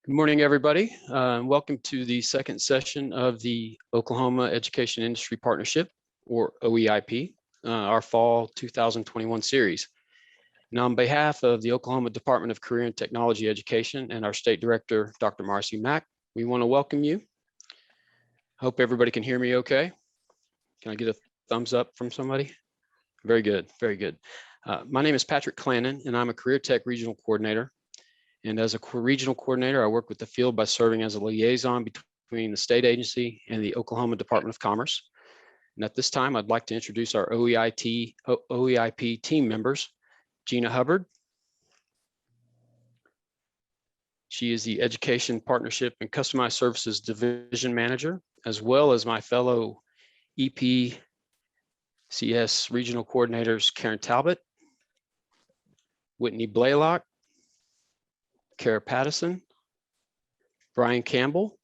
Good morning, everybody. Welcome to the second session of the Oklahoma Education Industry Partnership, or OEIP, our fall 2021 series. And on behalf of the Oklahoma Department of Career and Technology Education and our State Director, Dr. Marcy Mack, we want to welcome you. Hope everybody can hear me okay. Can I get a thumbs up from somebody? Very good, very good. My name is Patrick Clannon, and I'm a CareerTech Regional Coordinator. And as a regional coordinator, I work with the field by serving as a liaison between the state agency and the Oklahoma Department of Commerce. And at this time, I'd like to introduce our OEIP team members. Gina Hubbard. She is the Education Partnership and Customized Services Division Manager, as well as my fellow EPCS regional coordinators, Karen Talbot, Whitney Blaylock, Kara Pattison, Brian Campbell,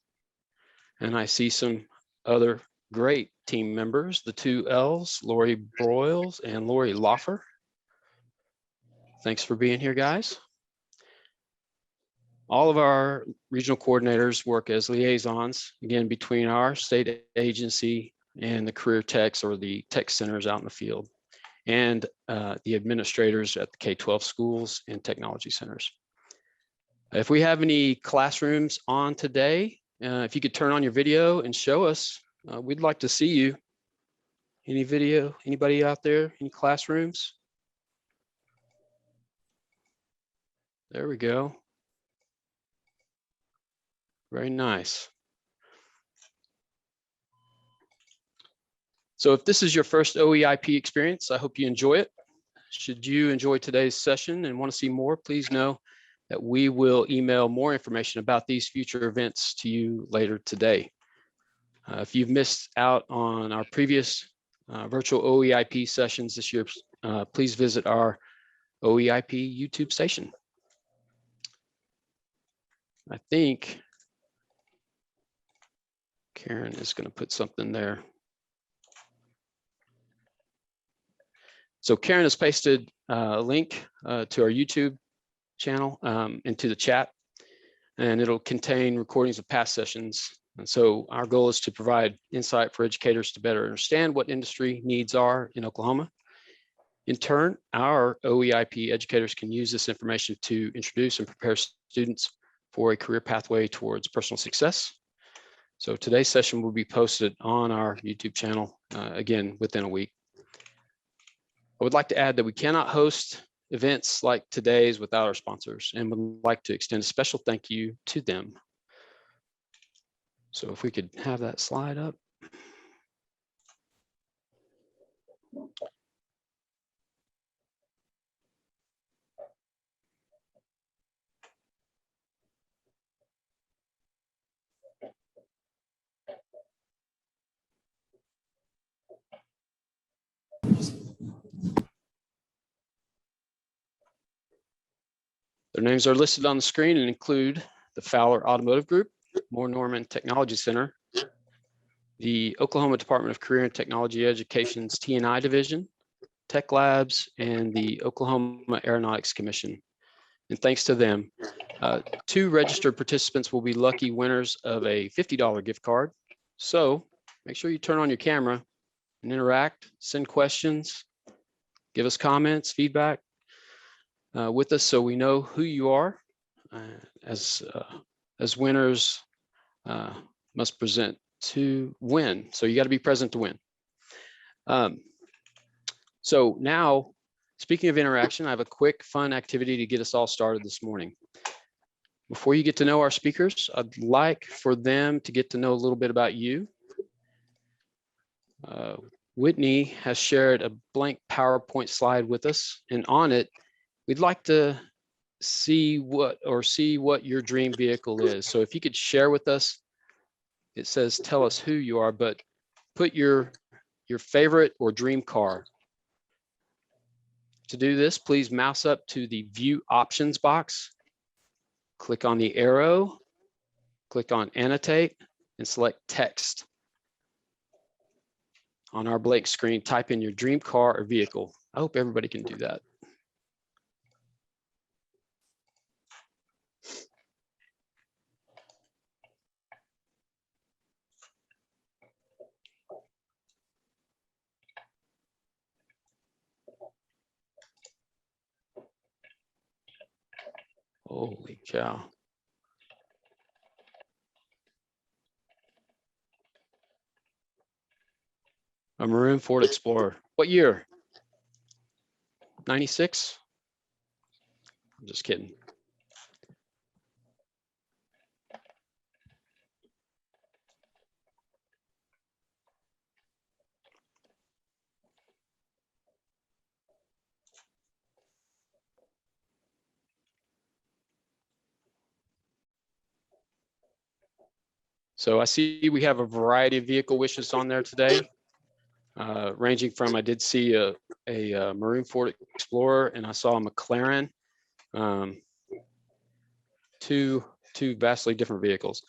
and I see some other great team members, the two L's, Lori Broyles and Lori Loffer. Thanks for being here, guys. All of our regional coordinators work as liaisons, again, between our state agency and the career techs or the tech centers out in the field, and the administrators at the K-12 schools and technology centers. If we have any classrooms on today, if you could turn on your video and show us, we'd like to see you. Any video, anybody out there, any classrooms? There we go. Very nice. So if this is your first OEIP experience, I hope you enjoy it. Should you enjoy today's session and want to see more, please know that we will email more information about these future events to you later today. If you've missed out on our previous virtual OEIP sessions this year, please visit our OEIP YouTube station. I think Karen is going to put something there. So Karen has pasted a link to our YouTube channel into the chat, and it'll contain recordings of past sessions. And so our goal is to provide insight for educators to better understand what industry needs are in Oklahoma. In turn, our OEIP educators can use this information to introduce and prepare students for a career pathway towards personal success. So today's session will be posted on our YouTube channel, again, within a week. I would like to add that we cannot host events like today's without our sponsors, and would like to extend a special thank you to them. So if we could have that slide up. Their names are listed on the screen and include the Fowler Automotive Group, Moore Norman Technology Center, the Oklahoma Department of Career and Technology Education's T&I Division, Tech Labs, and the Oklahoma Aeronautics Commission. And thanks to them, 2 registered participants will be lucky winners of a $50 gift card. So make sure you turn on your camera and interact, send questions, give us comments, feedback with us so we know who you are. As winners must present to win. So you got to be present to win. So now, speaking of interaction, I have a quick, fun activity to get us all started this morning. Before you get to know our speakers, I'd like for them to get to know a little bit about you. Whitney has shared a blank PowerPoint slide with us, and on it, we'd like to see what your dream vehicle is. So if you could share with us, it says tell us who you are, but put your favorite or dream car. To do this, please mouse up to the view options box, click on the arrow, click on annotate, and select text. On our blank screen, type in your dream car or vehicle. I hope everybody can do that. Holy cow. A maroon Ford Explorer. What year? 96? I'm just kidding. So I see we have a variety of vehicle wishes on there today, ranging from, I did see a maroon Ford Explorer, and I saw a McLaren. Two vastly different vehicles.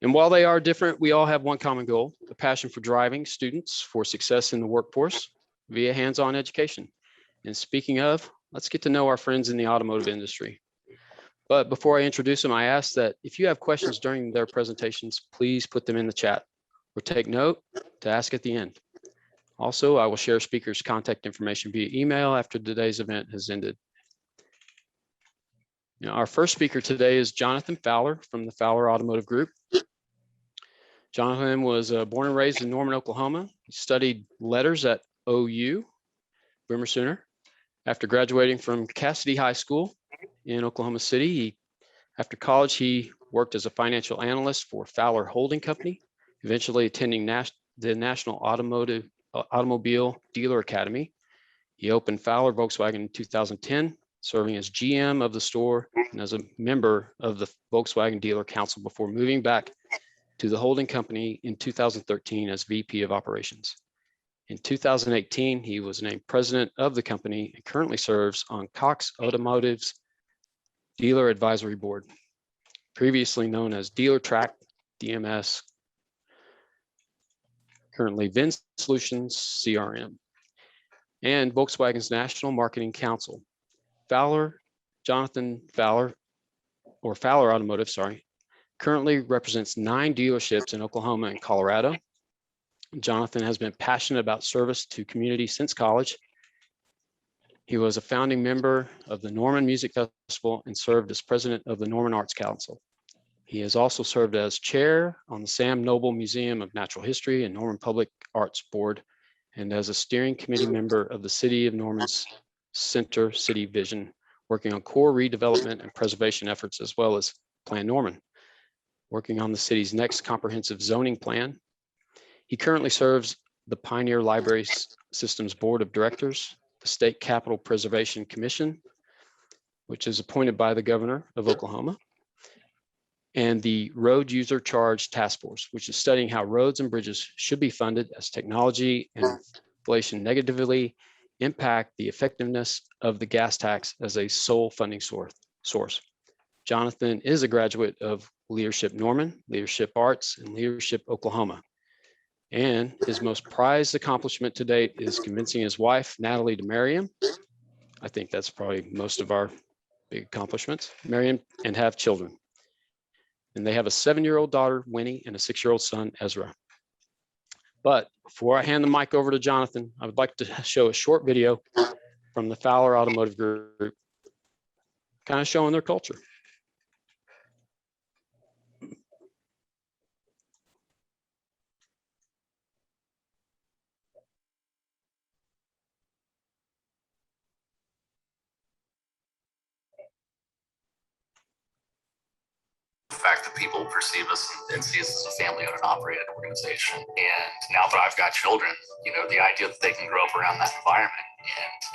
And while they are different, we all have one common goal: a passion for driving students for success in the workforce via hands-on education. And speaking of, let's get to know our friends in the automotive industry. But before I introduce them, I ask that if you have questions during their presentations, please put them in the chat or take note to ask at the end. Also, I will share speakers' contact information via email after today's event has ended. Now, our first speaker today is Jonathan Fowler from the Fowler Automotive Group. Jonathan was born and raised in Norman, Oklahoma. He studied letters at OU, Boomer Sooner. After graduating from Cassidy High School in Oklahoma City, after college, he worked as a financial analyst for Fowler Holding Company, eventually attending the National Automobile Dealer Academy. He opened Fowler Volkswagen in 2010, serving as GM of the store and as a member of the Volkswagen Dealer Council before moving back to the holding company in 2013 as VP of Operations. In 2018, he was named president of the company and currently serves on Cox Automotive's Dealer Advisory Board, previously known as Dealer Track, DMS, currently VIN Solutions, CRM, and Volkswagen's National Marketing Council. Jonathan Fowler, or Fowler Automotive, currently represents 9 dealerships in Oklahoma and Colorado. Jonathan has been passionate about service to community since college. He was a founding member of the Norman Music Festival and served as president of the Norman Arts Council. He has also served as chair on the Sam Noble Museum of Natural History and Norman Public Arts Board, and as a steering committee member of the City of Norman's Center City Vision, working on core redevelopment and preservation efforts, as well as Plan Norman, working on the city's next comprehensive zoning plan. He currently serves the Pioneer Library Systems Board of Directors, the State Capitol Preservation Commission, which is appointed by the governor of Oklahoma, and the Road User Charge Task Force, which is studying how roads and bridges should be funded as technology and inflation negatively impact the effectiveness of the gas tax as a sole funding source. Jonathan is a graduate of Leadership Norman, Leadership Arts, and Leadership Oklahoma. And his most prized accomplishment to date is convincing his wife, Natalie, to marry him. I think that's probably most of our big accomplishments. Marry him and have children. And they have a 7-year-old daughter, Winnie, and a 6-year-old son, Ezra. But before I hand the mic over to Jonathan, I would like to show a short video from the Fowler Automotive Group, kind of showing their culture. Fact that people perceive us and see us as a family-owned and operated organization. And now that I've got children, the idea that they can grow up around that environment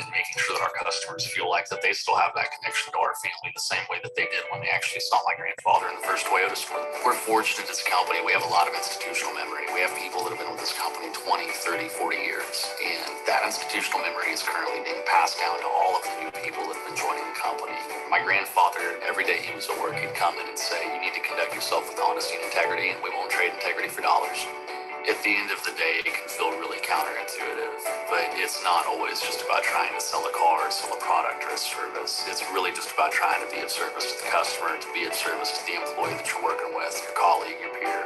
and making sure that our customers feel like that they still have that connection to our family the same way that they did when they actually saw my grandfather in the first Toyota store. We're fortunate as a company. We have a lot of institutional memory. We have people that have been with this company 20, 30, 40 years. And that institutional memory is currently being passed down to all of the new people that have been joining the company. My grandfather, every day he was at work, he'd come in and say, you need to conduct yourself with honesty and integrity, and we won't trade integrity for dollars. At the end of the day, it can feel really counterintuitive, but it's not always just about trying to sell a car, or sell a product or a service. It's really just about trying to be of service to the customer, to be of service to the employee that you're working with, your colleague, your peer,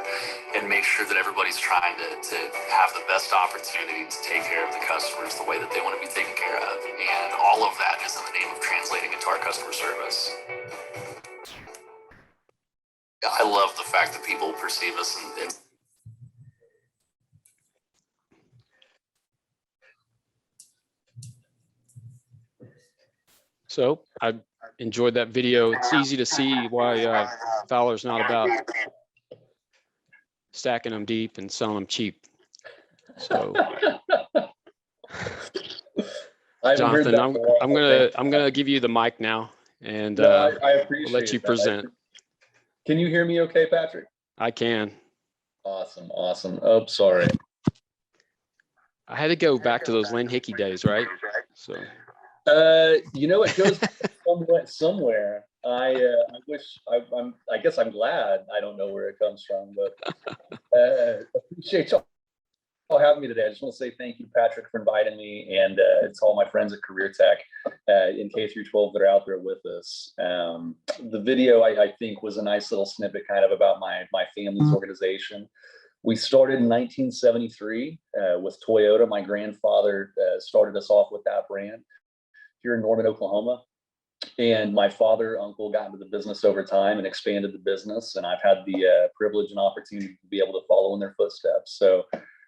and make sure that everybody's trying to have the best opportunity to take care of the customers the way that they want to be taken care of. And all of that is in the name of translating into our customer service. I love the fact that people perceive us and So I enjoyed that video. It's easy to see why Fowler's not about stacking them deep and selling them cheap. So Jonathan, I'm gonna give you the mic now, and I appreciate we'll let you that. present. Can you hear me okay, Patrick? I can. Awesome. Oh, sorry. I had to go back to those Lynn Hickey days, right? So It goes somewhere. I guess I'm glad. I don't know where it comes from, but appreciate y'all having me today. I just want to say thank you, Patrick, for inviting me, and it's all my friends at CareerTech in K through 12 that are out there with us. The video I think was a nice little snippet kind of about my family's organization. We started in 1973 with Toyota. My grandfather started us off with that brand here in Norman, Oklahoma. And my father, uncle got into the business over time and expanded the business. And I've had the privilege and opportunity to be able to follow in their footsteps. So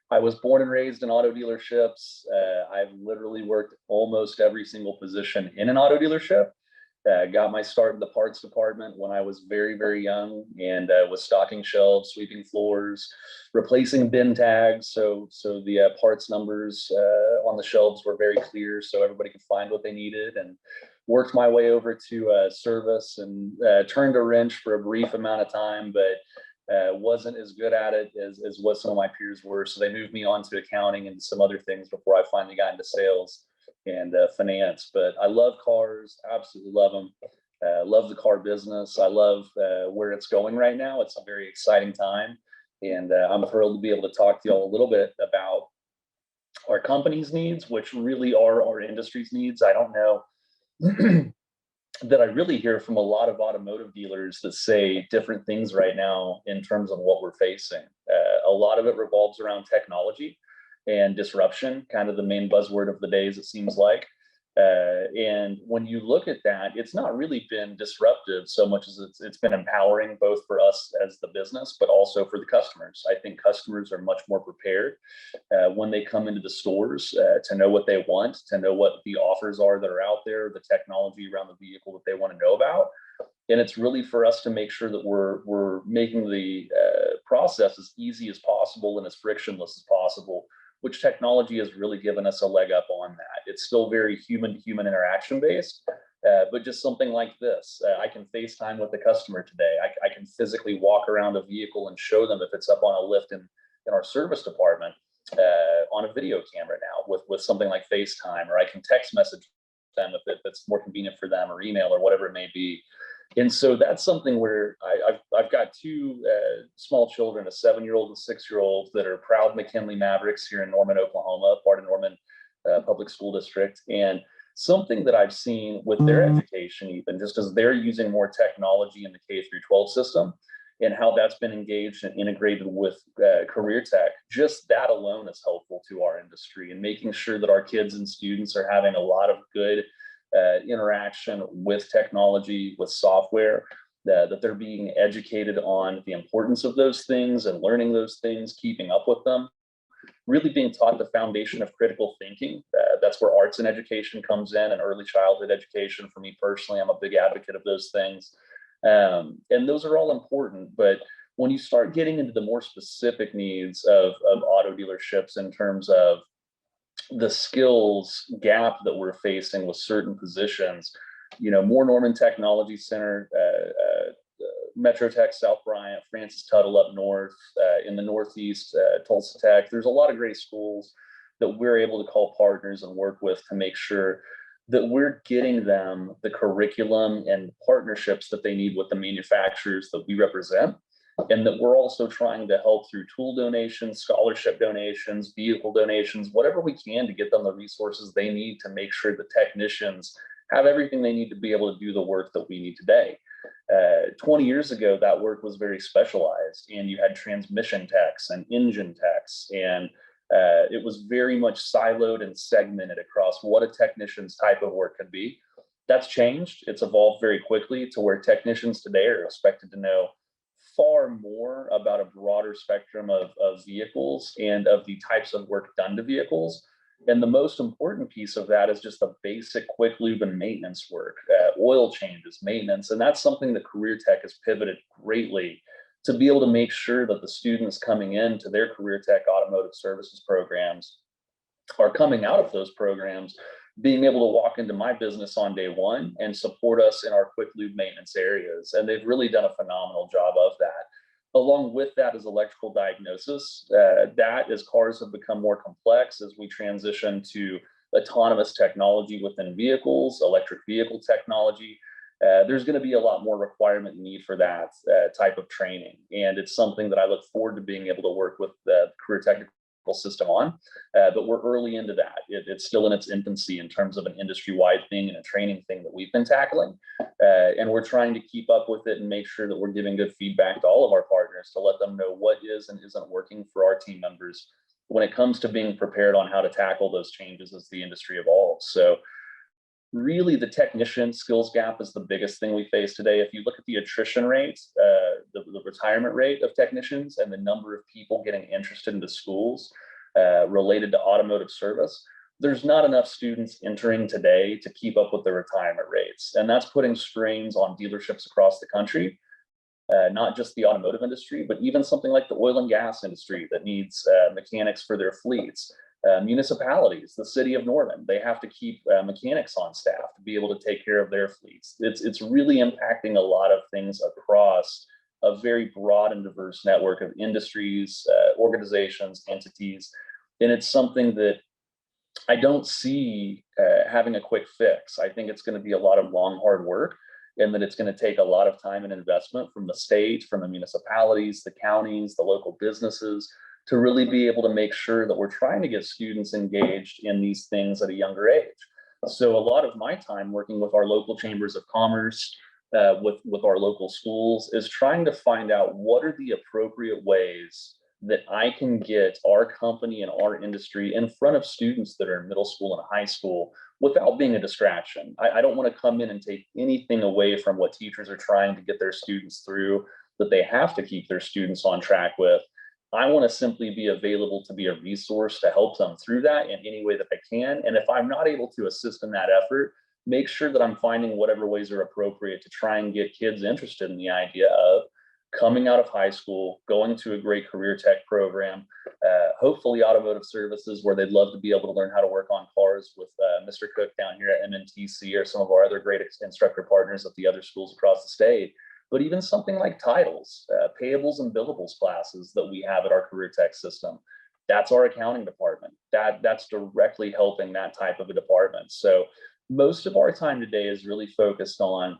I was born and raised in auto dealerships. I've literally worked almost every single position in an auto dealership. Got my start in the parts department when I was very, very young, and was stocking shelves, sweeping floors, replacing bin tags. So the parts numbers on the shelves were very clear, so everybody could find what they needed. And worked my way over to service, and turned a wrench for a brief amount of time, but wasn't as good at it as what some of my peers were. So they moved me on to accounting and some other things before I finally got into sales and finance. But I love cars, absolutely love them. Love the car business. I love where it's going right now. It's a very exciting time. And I'm thrilled to be able to talk to y'all a little bit about our company's needs, which really are our industry's needs. I don't know that I really hear from a lot of automotive dealers that say different things right now in terms of what we're facing. A lot of it revolves around technology and disruption, kind of the main buzzword of the days, it seems like. And when you look at that, it's not really been disruptive so much as it's been empowering, both for us as the business, but also for the customers. I think customers are much more prepared when they come into the stores to know what they want, to know what the offers are that are out there, the technology around the vehicle that they want to know about. And it's really for us to make sure that we're making the process as easy as possible and as frictionless as possible, which technology has really given us a leg up on that. It's still very human-to-human interaction based, but just something like this. I can FaceTime with the customer today. I can physically walk around a vehicle and show them if it's up on a lift in our service department on a video camera now with something like FaceTime, or I can text message them if it's more convenient for them, or email, or whatever it may be. And so that's something where I've got two small children, a 7-year-old and a 6-year-old, that are proud McKinley Mavericks here in Norman, Oklahoma, part of Norman Public School District. And something that I've seen with their education, even just as they're using more technology in the K through 12 system, and how that's been engaged and integrated with CareerTech, just that alone is helpful to our industry, and making sure that our kids and students are having a lot of good interaction with technology, with software, that they're being educated on the importance of those things and learning those things, keeping up with them, really being taught the foundation of critical thinking. That's where arts and education comes in, and early childhood education. For me personally, I'm a big advocate of those things. And those are all important. But when you start getting into the more specific needs of auto dealerships in terms of the skills gap that we're facing with certain positions, more Norman Technology Center, Metro Tech, South Bryant, Francis Tuttle up north, in the Northeast, Tulsa Tech. There's a lot of great schools that we're able to call partners and work with to make sure that we're getting them the curriculum and partnerships that they need with the manufacturers that we represent. And that we're also trying to help through tool donations, scholarship donations, vehicle donations, whatever we can, to get them the resources they need to make sure the technicians have everything they need to be able to do the work that we need today. 20 years ago, that work was very specialized, and you had transmission techs and engine techs, and it was very much siloed and segmented across what a technician's type of work could be. That's changed. It's evolved very quickly to where technicians today are expected to know far more about a broader spectrum of vehicles and of the types of work done to vehicles. And the most important piece of that is just the basic quick lube and maintenance work, oil changes, maintenance. And that's something that CareerTech has pivoted greatly to be able to make sure that the students coming into their CareerTech automotive services programs are coming out of those programs being able to walk into my business on day one and support us in our quick lube maintenance areas. And they've really done a phenomenal job of that. Along with that is electrical diagnosis. That as cars have become more complex, as we transition to autonomous technology within vehicles, electric vehicle technology, there's going to be a lot more requirement and need for that type of training. And it's something that I look forward to being able to work with the Career Technical System on, but we're early into that. It's still in its infancy in terms of an industry-wide thing and a training thing that we've been tackling. And we're trying to keep up with it and make sure that we're giving good feedback to all of our partners to let them know what is and isn't working for our team members when it comes to being prepared on how to tackle those changes as the industry evolves. So really the technician skills gap is the biggest thing we face today. If you look at the attrition rate, the retirement rate of technicians and the number of people getting interested into schools related to automotive service, there's not enough students entering today to keep up with the retirement rates. And that's putting strains on dealerships across the country, not just the automotive industry, but even something like the oil and gas industry that needs mechanics for their fleets. Municipalities, the city of Norman, they have to keep mechanics on staff to be able to take care of their fleets. It's really impacting a lot of things across a very broad and diverse network of industries, organizations, entities. And it's something that I don't see having a quick fix. I think it's going to be a lot of long, hard work, and that it's going to take a lot of time and investment from the state, from the municipalities, the counties, the local businesses, to really be able to make sure that we're trying to get students engaged in these things at a younger age. So a lot of my time working with our local chambers of commerce, with our local schools, is trying to find out what are the appropriate ways that I can get our company and our industry in front of students that are in middle school and high school without being a distraction. I don't want to come in and take anything away from what teachers are trying to get their students through, that they have to keep their students on track with. I want to simply be available to be a resource to help them through that in any way that I can. And if I'm not able to assist in that effort, make sure that I'm finding whatever ways are appropriate to try and get kids interested in the idea of coming out of high school, going to a great career tech program, hopefully automotive services where they'd love to be able to learn how to work on cars with Mr. Cook down here at MNTC or some of our other great instructor partners at the other schools across the state. But even something like titles, payables and billables classes that we have at our career tech system, that's our accounting department. That's directly helping that type of a department. So most of our time today is really focused on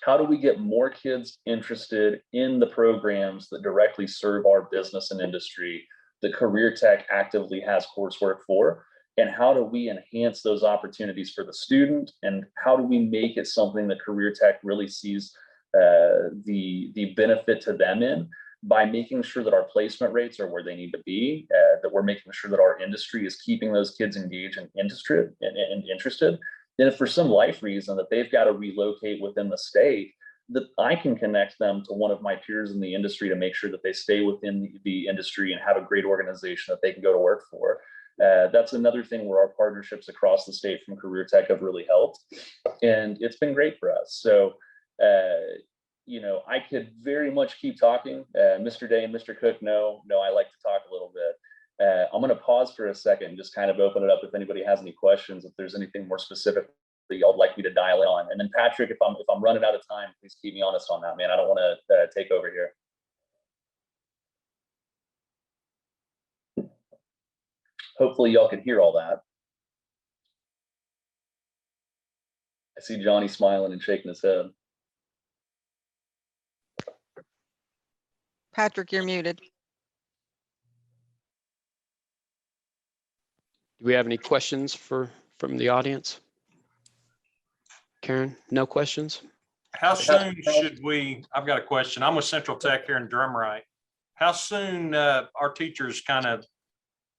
how do we get more kids interested in the programs that directly serve our business and industry that career tech actively has coursework for, and how do we enhance those opportunities for the student, and how do we make it something that career tech really sees the benefit to them in, by making sure that our placement rates are where they need to be, that we're making sure that our industry is keeping those kids engaged and interested. And if for some life reason that they've got to relocate within the state, that I can connect them to one of my peers in the industry to make sure that they stay within the industry and have a great organization that they can go to work for. That's another thing where our partnerships across the state from Career Tech have really helped, and it's been great for us. So I could very much keep talking. Mr. Day and Mr. Cook know I like to talk a little bit. I'm going to pause for a second and just kind of open it up if anybody has any questions, if there's anything more specific that y'all like me to dial in on. And then Patrick, if I'm running out of time, please keep me honest on that, man. I don't want to take over here. Hopefully y'all can hear all that. I see Johnny smiling and shaking his head. Patrick, you're muted. Do we have any questions from the audience? Karen, no questions? How soon should we, I've got a question. I'm with Central Tech here in Drumright. How soon our teachers kind of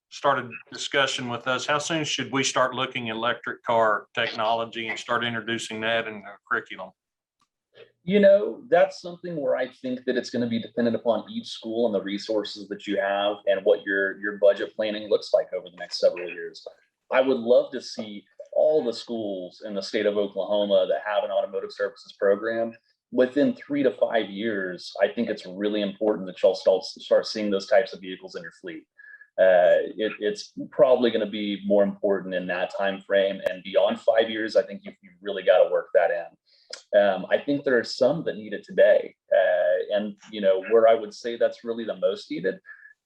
started discussion with us, how soon should we start looking at electric car technology and start introducing that in our curriculum? That's something where I think that it's going to be dependent upon each school and the resources that you have and what your budget planning looks like over the next several years. I would love to see all the schools in the state of Oklahoma that have an automotive services program within 3 to 5 years. I think it's really important that y'all start seeing those types of vehicles in your fleet. It's probably going to be more important in that time frame, and beyond 5 years, I think you've really got to work that in. I think there are some that need it today, and where I would say that's really the most needed,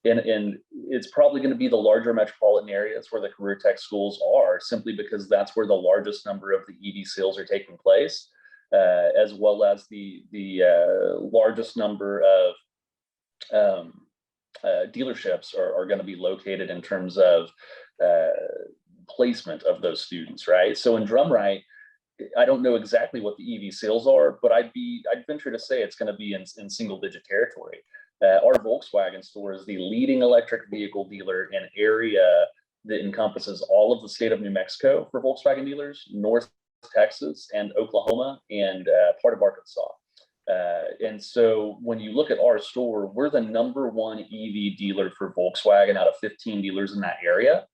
and it's probably going to be the larger metropolitan areas where the CareerTech schools are, simply because that's where the largest number of the EV sales are taking place, as well as the largest number of dealerships are going to be located in terms of placement of those students, right? So in Drumright, I don't know exactly what the EV sales are, but I'd venture to say it's going to be in single digit territory. Our Volkswagen store is the leading electric vehicle dealer in an area that encompasses all of the state of New Mexico for Volkswagen dealers, North Texas and Oklahoma, and part of Arkansas. And so when you look at our store, we're the #1 EV dealer for Volkswagen out of 15 dealers in that area.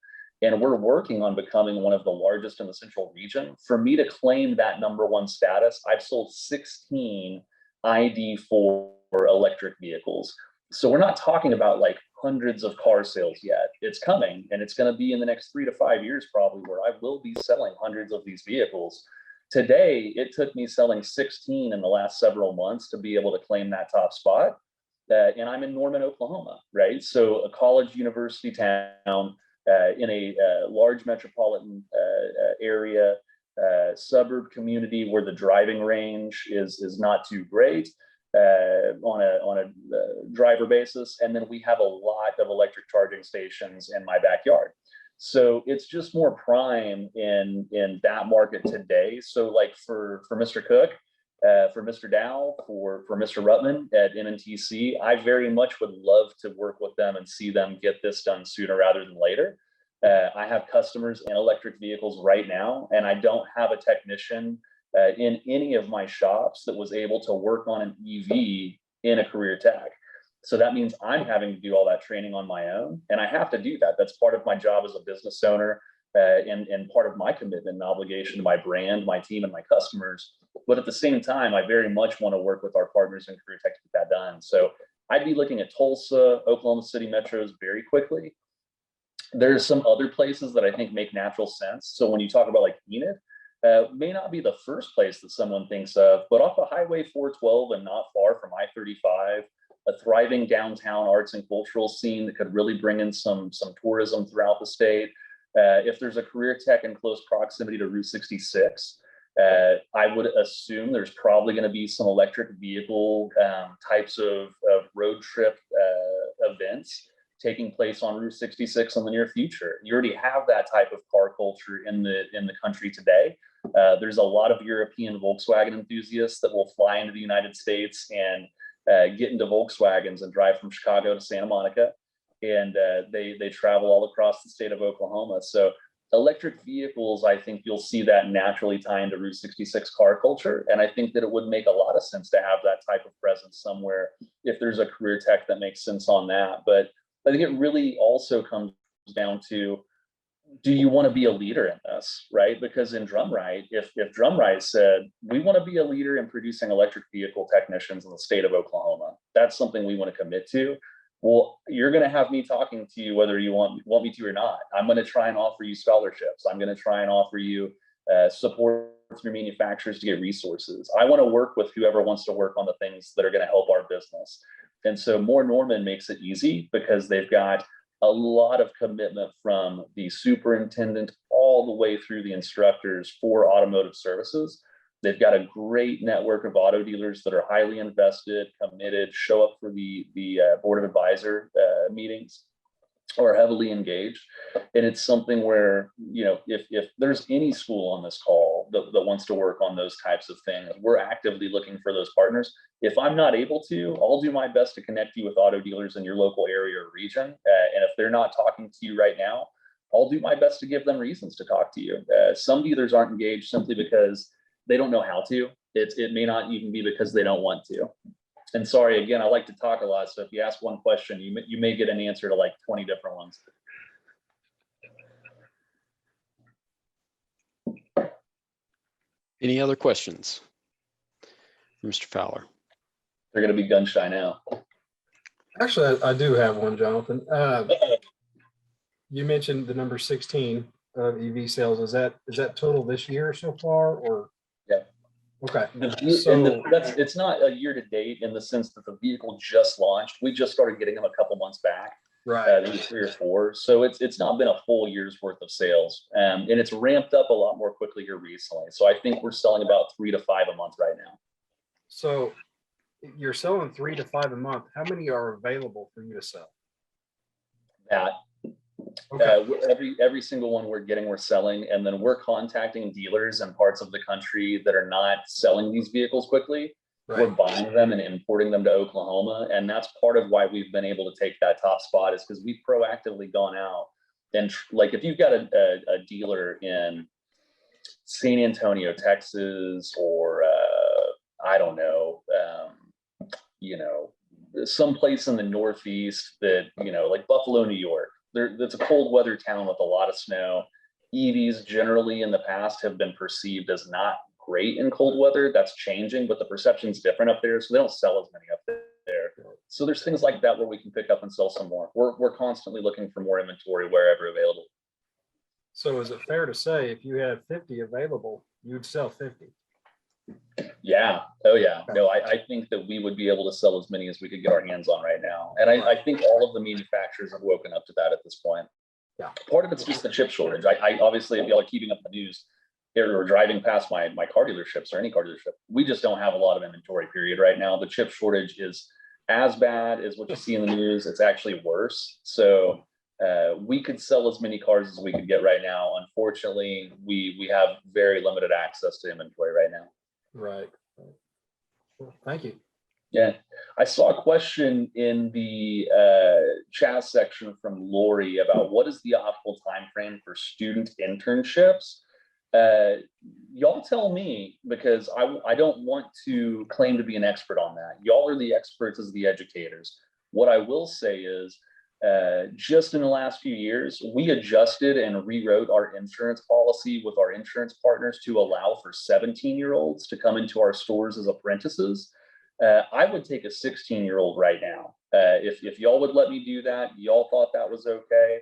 And we're working on becoming one of the largest in the central region. For me to claim that #1 status, I've sold 16 ID4 electric vehicles. So we're not talking about like hundreds of car sales yet. It's coming, and it's going to be in the next 3 to 5 years probably where I will be selling hundreds of these vehicles. Today, it took me selling 16 in the last several months to be able to claim that top spot. And I'm in Norman, Oklahoma, right? So a college university town in a large metropolitan area, suburb community where the driving range is not too great on a driver basis. And then we have a lot of electric charging stations in my backyard. So it's just more prime in that market today. So like for Mr. Cook, for Mr. Dow, for Mr. Rutman at NNTC, I very much would love to work with them and see them get this done sooner rather than later. I have customers in electric vehicles right now, and I don't have a technician in any of my shops that was able to work on an EV in a CareerTech. So that means I'm having to do all that training on my own, and I have to do that. That's part of my job as a business owner, and part of my commitment and obligation to my brand, my team, and my customers. But at the same time, I very much want to work with our partners in CareerTech to get that done. So I'd be looking at Tulsa, Oklahoma City metros very quickly. There's some other places that I think make natural sense. So when you talk about like Enid, may not be the first place that someone thinks of, but off of Highway 412 and not far from I-35, a thriving downtown arts and cultural scene that could really bring in some tourism throughout the state. If there's a CareerTech in close proximity to Route 66, I would assume there's probably going to be some electric vehicle types of road trip events taking place on Route 66 in the near future. You already have that type of car culture in the country today. There's a lot of European Volkswagen enthusiasts that will fly into the United States and get into Volkswagens and drive from Chicago to Santa Monica, and they travel all across the state of Oklahoma. So electric vehicles, I think you'll see that naturally tie into Route 66 car culture, and I think that it would make a lot of sense to have that type of presence somewhere if there's a CareerTech that makes sense on that. But I think it really also comes down to, do you want to be a leader in this, right? Because in Drumright, if Drumright said, we want to be a leader in producing electric vehicle technicians in the state of Oklahoma, that's something we want to commit to. Well, you're going to have me talking to you whether you want me to or not. I'm going to try and offer you scholarships. I'm going to try and offer you support through manufacturers to get resources. I want to work with whoever wants to work on the things that are going to help our business. And so More Norman makes it easy because they've got a lot of commitment from the superintendent all the way through the instructors for automotive services. They've got a great network of auto dealers that are highly invested, committed, show up for the board of advisor meetings, or heavily engaged. And it's something where, if there's any school on this call that wants to work on those types of things, we're actively looking for those partners. If I'm not able to, I'll do my best to connect you with auto dealers in your local area or region. And if they're not talking to you right now, I'll do my best to give them reasons to talk to you. Some dealers aren't engaged simply because they don't know how to. It may not even be because they don't want to. And sorry, again, I like to talk a lot. So if you ask one question, you may get an answer to like 20 different ones. Any other questions? Mr. Fowler. They're going to be gun shy now. Actually, I do have one, Jonathan. You mentioned the number 16 of EV sales. Is that total this year so far, or? Yeah. Okay. So it's not a year to date in the sense that the vehicle just launched. We just started getting them a couple months back. Right. Maybe 3 or 4. So it's not been a full year's worth of sales, and it's ramped up a lot more quickly here recently. So I think we're selling about 3 to 5 a month right now. So you're selling 3 to 5 a month. How many are available for you to sell? That every single one we're selling, and then we're contacting dealers in parts of the country that are not selling these vehicles quickly. Right. We're buying them and importing them to Oklahoma, and that's part of why we've been able to take that top spot, is because we've proactively gone out and like if you've got a dealer in San Antonio, Texas, or I don't know, someplace in the Northeast that, like Buffalo, New York. That's a cold weather town with a lot of snow. EVs generally in the past have been perceived as not great in cold weather. That's changing, but the perception's different up there, so they don't sell as many up there. So there's things like that where we can pick up and sell some more. We're constantly looking for more inventory wherever available. So is it fair to say if you had 50 available, you'd sell 50? Yeah. Oh yeah. No, I think that we would be able to sell as many as we could get our hands on right now. And I think all of the manufacturers have woken up to that at this point. Yeah. Part of it's just the chip shortage. I obviously, if y'all are keeping up the news or driving past my car dealerships or any car dealership, we just don't have a lot of inventory period right now. The chip shortage is as bad as what you see in the news. It's actually worse. So we could sell as many cars as we could get right now. Unfortunately, we have very limited access to inventory right now. Right. Well, thank you. Yeah, I saw a question in the chat section from Lori about what is the optimal time frame for student internships. Y'all tell me, because I don't want to claim to be an expert on that. Y'all are the experts as the educators. What I will say is, just in the last few years, we adjusted and rewrote our insurance policy with our insurance partners to allow for 17-year-olds to come into our stores as apprentices. I would take a 16-year-old right now. If y'all would let me do that, y'all thought that was okay,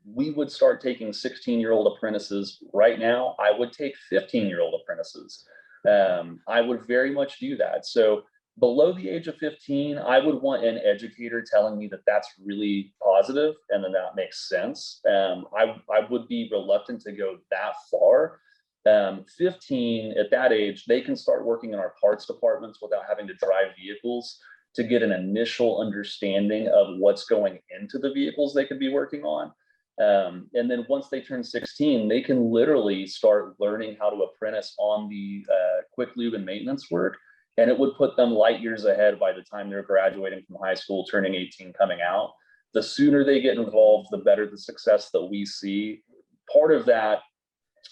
we would start taking 16-year-old apprentices right now. I would take 15-year-old apprentices. I would very much do that. So below the age of 15, I would want an educator telling me that that's really positive and then that makes sense. I would be reluctant to go that far. 15, at that age, they can start working in our parts departments without having to drive vehicles to get an initial understanding of what's going into the vehicles they could be working on. And then once they turn 16, they can literally start learning how to apprentice on the quick lube and maintenance work. And it would put them light years ahead by the time they're graduating from high school, turning 18, coming out. The sooner they get involved, the better the success that we see. Part of that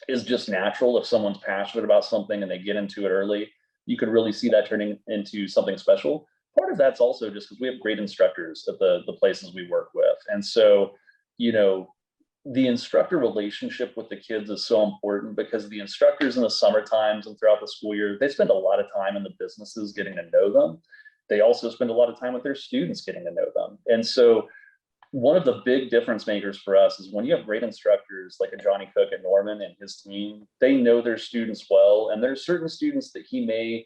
is just natural. If someone's passionate about something and they get into it early, you could really see that turning into something special. Part of that's also just because we have great instructors at the places we work with. And so, the instructor relationship with the kids is so important, because the instructors in the summer times and throughout the school year, they spend a lot of time in the businesses getting to know them. They also spend a lot of time with their students getting to know them. And so one of the big difference makers for us is when you have great instructors like a Johnny Cook at Norman and his team, they know their students well. And there's certain students that he may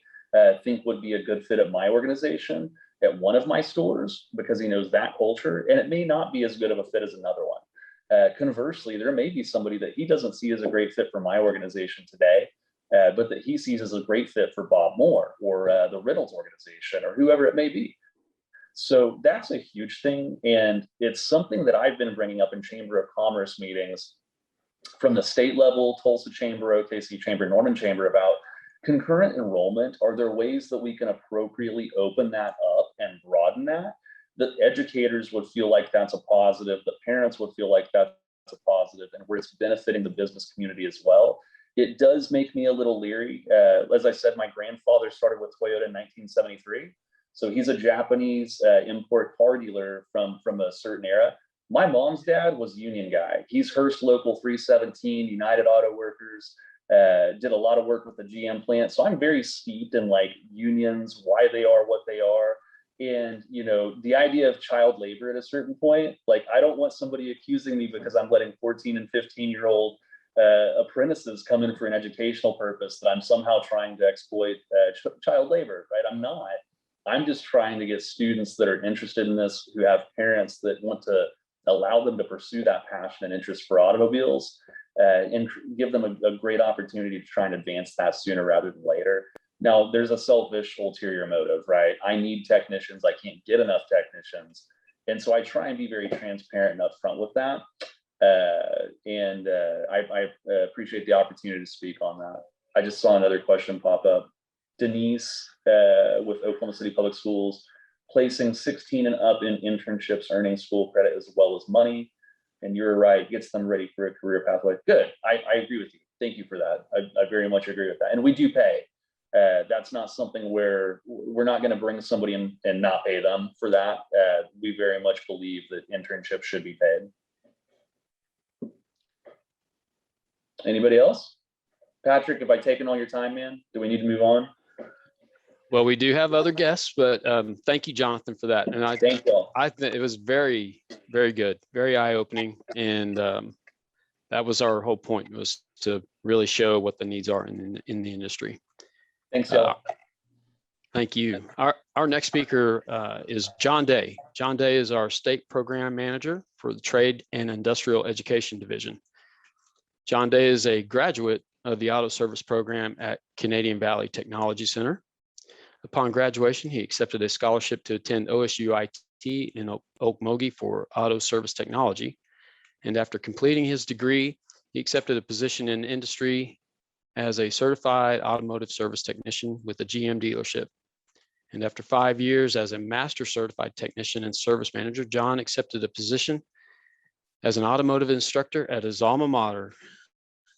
think would be a good fit at my organization at one of my stores because he knows that culture, and it may not be as good of a fit as another one. Conversely, there may be somebody that he doesn't see as a great fit for my organization today, but that he sees as a great fit for Bob Moore or the Reynolds organization or whoever it may be. So that's a huge thing. And it's something that I've been bringing up in Chamber of Commerce meetings from the state level, Tulsa Chamber, OKC Chamber, Norman Chamber, about concurrent enrollment. Are there ways that we can appropriately open that up and broaden that? That educators would feel like that's a positive, that parents would feel like that's a positive, and where it's benefiting the business community as well. It does make me a little leery. As I said, my grandfather started with Toyota in 1973. So he's a Japanese import car dealer from a certain era. My mom's dad was a union guy. He's Hearst Local 317, United Auto Workers, did a lot of work with the GM plant. So I'm very steeped in like unions, why they are what they are. And, you know, the idea of child labor at a certain point, like I don't want somebody accusing me because I'm letting 14 and 15-year-old apprentices come in for an educational purpose that I'm somehow trying to exploit child labor, right? I'm not. I'm just trying to get students that are interested in this, who have parents that want to allow them to pursue that passion and interest for automobiles, and give them a great opportunity to try and advance that sooner rather than later. Now, there's a selfish ulterior motive, right? I need technicians. I can't get enough technicians. And so I try and be very transparent and upfront with that. I appreciate the opportunity to speak on that. I just saw another question pop up. Denise with Oklahoma City Public Schools, placing 16 and up in internships, earning school credit as well as money. And you're right, gets them ready for a career pathway. Good, I agree with you. Thank you for that. I very much agree with that. And we do pay. That's not something where we're not going to bring somebody in and not pay them for that. We very much believe that internships should be paid. Anybody else? Patrick, have I taken all your time, man? Do we need to move on? Well, we do have other guests, but thank you, Jonathan, for that. And Thank you all. I think it was very, very good, very eye-opening. And that was our whole point, was to really show what the needs are in the industry. Thanks, y'all. Thank you. Our next speaker is John Day. John Day is our state program manager for the Trade and Industrial Education Division. John Day is a graduate of the Auto Service Program at Canadian Valley Technology Center. Upon graduation, he accepted a scholarship to attend OSU IT in Okmulgee for auto service technology. And after completing his degree, he accepted a position in industry as a certified automotive service technician with a GM dealership. And after 5 years as a master certified technician and service manager, John accepted a position as an automotive instructor at his alma mater,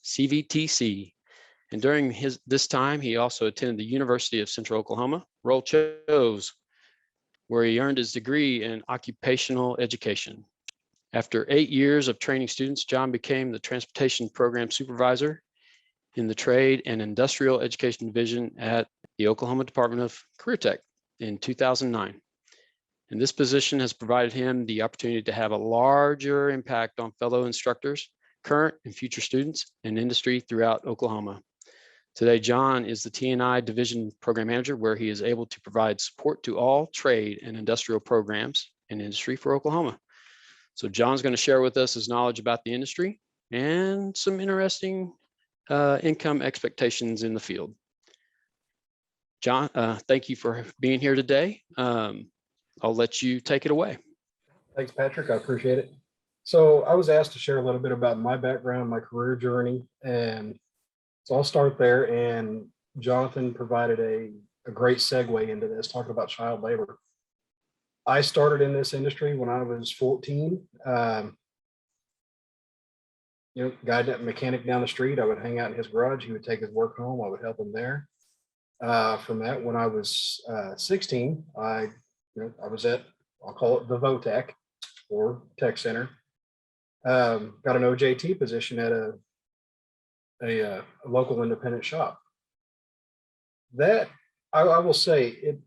CVTC. And during this time, he also attended the University of Central Oklahoma, Roll Chose, where he earned his degree in occupational education. After 8 years of training students, John became the transportation program supervisor in the Trade and Industrial Education Division at the Oklahoma Department of CareerTech in 2009. And this position has provided him the opportunity to have a larger impact on fellow instructors, current and future students, and industry throughout Oklahoma. Today, John is the T&I Division Program Manager, where he is able to provide support to all trade and industrial programs and industry for Oklahoma. So John's going to share with us his knowledge about the industry and some interesting income expectations in the field. John, thank you for being here today. I'll let you take it away. Thanks, Patrick. I appreciate it. So I was asked to share a little bit about my background, my career journey, and so I'll start there. And Jonathan provided a great segue into this, talking about child labor. I started in this industry when I was 14. Guy, mechanic down the street, I would hang out in his garage. He would take his work home. I would help him there. From that, when I was 16, I was at, I'll call it the VOTEC, or Tech Center. Got an OJT position at a local independent shop. That, I will say,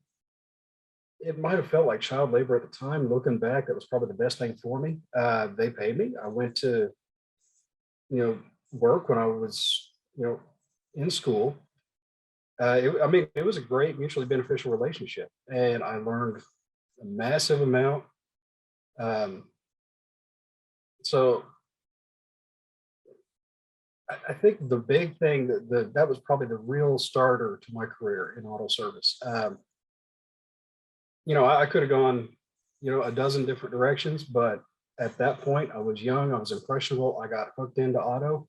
it might have felt like child labor at the time. Looking back, that was probably the best thing for me. They paid me. I went to work when I was in school. It was a great mutually beneficial relationship, and I learned a massive amount. So I think the big thing that was probably the real starter to my career in auto service. I could have gone, a dozen different directions, but at that point I was young, I was impressionable. I got hooked into auto.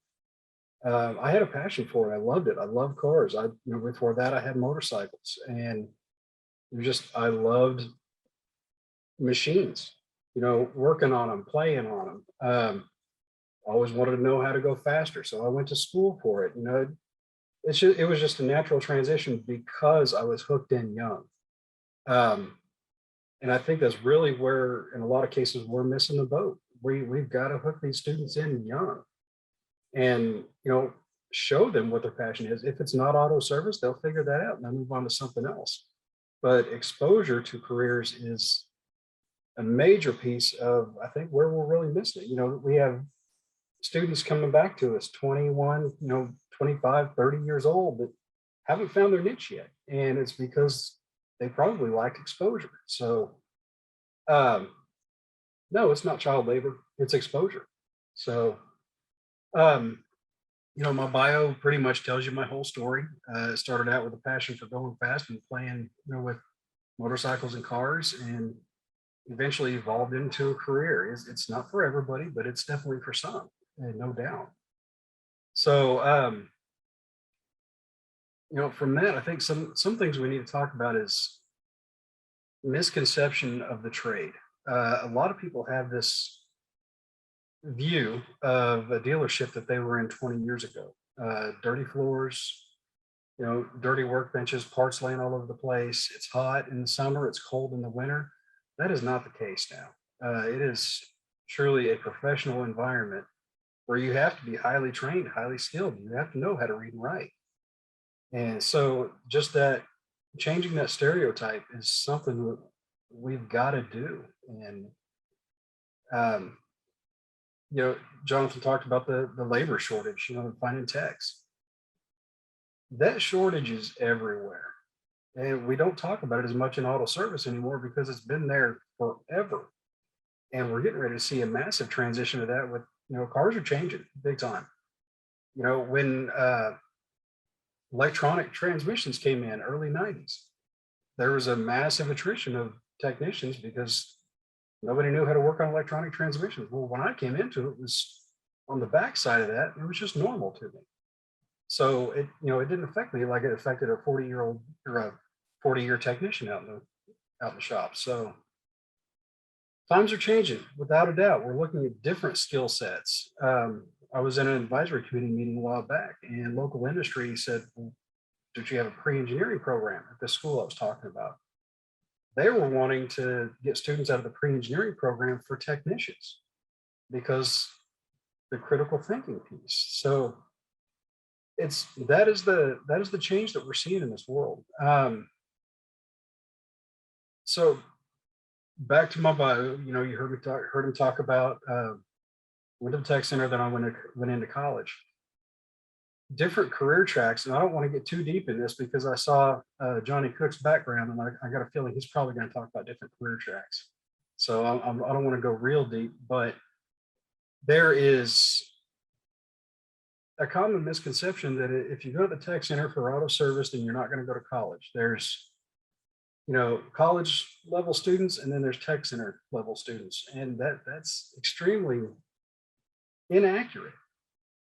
I had a passion for it. I loved it. I loved cars. Before that I had motorcycles, and I loved machines, working on them, playing on them. I always wanted to know how to go faster. So I went to school for it. You know, it was just a natural transition because I was hooked in young. And I think that's really where, in a lot of cases, we're missing the boat. We've got to hook these students in young and, you know, show them what their passion is. If it's not auto service, they'll figure that out and then move on to something else. But exposure to careers is a major piece of, I think, where we're really missing it. You know, we have students coming back to us 21, 25, 30 years old that haven't found their niche yet. And it's because they probably lack exposure. So no, it's not child labor, it's exposure. So, my bio pretty much tells you my whole story. It started out with a passion for going fast and playing, with motorcycles and cars, and eventually evolved into a career. It's not for everybody, but it's definitely for some, and no doubt. So, from that, I think some things we need to talk about is misconception of the trade. A lot of people have this view of a dealership that they were in 20 years ago. Dirty floors, dirty workbenches, parts laying all over the place. It's hot in the summer, it's cold in the winter. That is not the case now. It is truly a professional environment where you have to be highly trained, highly skilled. You have to know how to read and write. And so just that, changing that stereotype is something that we've got to do. And Jonathan talked about the labor shortage, finding techs. That shortage is everywhere. And we don't talk about it as much in auto service anymore because it's been there forever. And we're getting ready to see a massive transition to that with, cars are changing big time. When electronic transmissions came in early 90s, there was a massive attrition of technicians because nobody knew how to work on electronic transmissions. Well, when I came into it, it was on the backside of that. It was just normal to me. So it didn't affect me like it affected a 40-year-old or a 40-year technician out in the shop. So times are changing without a doubt. We're looking at different skill sets. I was in an advisory committee meeting a while back, and local industry said, well, did you have a pre-engineering program at this school I was talking about? They were wanting to get students out of the pre-engineering program for technicians because the critical thinking piece. So that is the change that we're seeing in this world. So back to my bio, you heard him talk about went to the tech center, then I went into college. Different career tracks, and I don't want to get too deep in this because I saw Johnny Cook's background, and I got a feeling he's probably going to talk about different career tracks. So I don't want to go real deep, but there is a common misconception that if you go to the tech center for auto service, then you're not going to go to college. There's, college level students, and then there's tech center level students, and that's extremely inaccurate.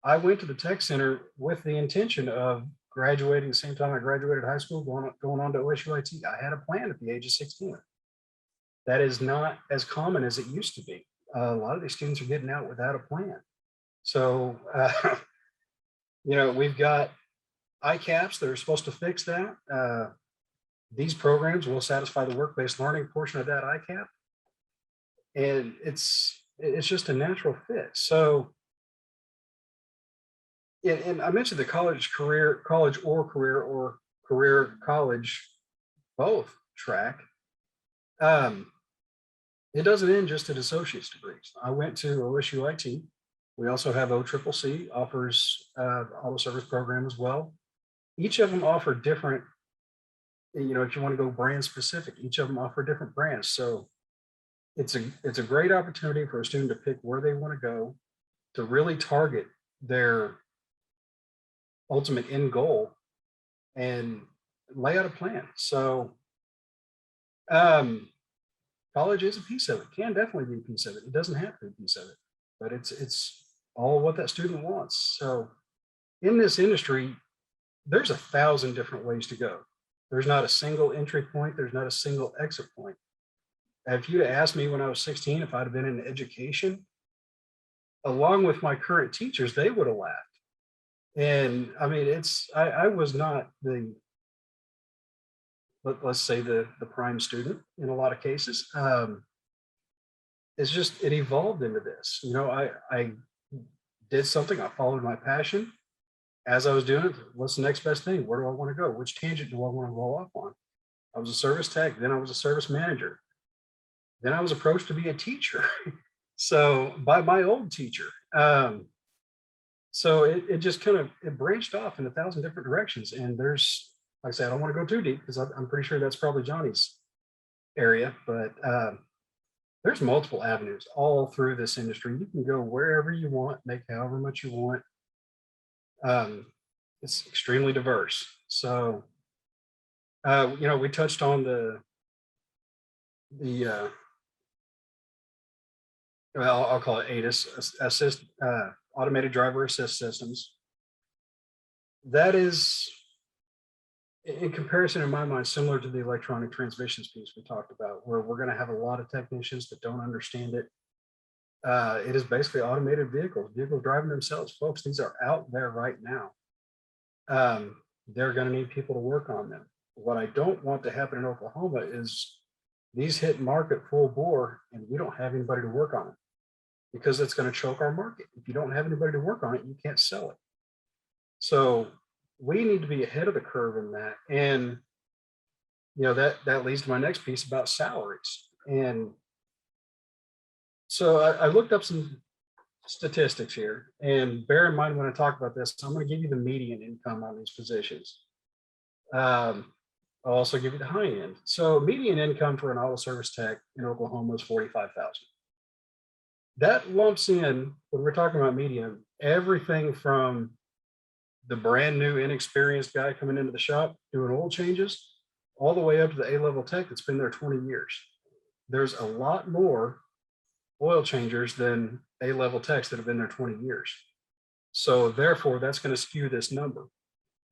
I went to the tech center with the intention of graduating the same time I graduated high school, going on to OSU-IT. I had a plan at the age of 16. That is not as common as it used to be. A lot of these students are getting out without a plan. So, we've got ICAPs that are supposed to fix that. These programs will satisfy the work-based learning portion of that ICAP. And it's just a natural fit. So, and I mentioned the college career college, both track. It doesn't end just at associate's degrees. I went to OSU-IT. We also have OCCC, offers auto service program as well. Each of them offer different, if you want to go brand specific, each of them offer different brands. So it's a great opportunity for a student to pick where they want to go, to really target their ultimate end goal and lay out a plan. So college is a piece of it, can definitely be a piece of it. It doesn't have to be a piece of it, but it's all what that student wants. So in this industry, there's 1,000 different ways to go. There's not a single entry point. There's not a single exit point. If you'd asked me when I was 16 if I'd have been in education, along with my current teachers, they would have laughed. And I mean, I was not let's say the prime student in a lot of cases. It's just, it evolved into this. You know, I did something, I followed my passion. As I was doing it, what's the next best thing? Where do I want to go? Which tangent do I want to roll off on? I was a service tech, then I was a service manager. Then I was approached to be a teacher. So by my old teacher. So it just kind of, it branched off in 1,000 different directions. And there's, like I said, I don't want to go too deep because I'm pretty sure that's probably Johnny's area, but there's multiple avenues all through this industry. You can go wherever you want, make however much you want. It's extremely diverse. So, you know, we touched on the well, I'll call it ADAS, automated driver assist systems. That is, in comparison, in my mind, similar to the electronic transmissions piece we talked about, where we're going to have a lot of technicians that don't understand it. It is basically automated vehicles driving themselves. Folks, these are out there right now. They're going to need people to work on them. What I don't want to happen in Oklahoma is these hit market full bore and we don't have anybody to work on it, because it's going to choke our market. If you don't have anybody to work on it, you can't sell it. So we need to be ahead of the curve in that. And, you know, that leads to my next piece about salaries. And so I looked up some statistics here, and bear in mind when I talk about this, I'm going to give you the median income on these positions. I'll also give you the high end. So median income for an auto service tech in Oklahoma is $45,000. That lumps in, when we're talking about median, everything from the brand new inexperienced guy coming into the shop doing oil changes, all the way up to the A-level tech that's been there 20 years. There's a lot more oil changers than A-level techs that have been there 20 years. So therefore, that's going to skew this number.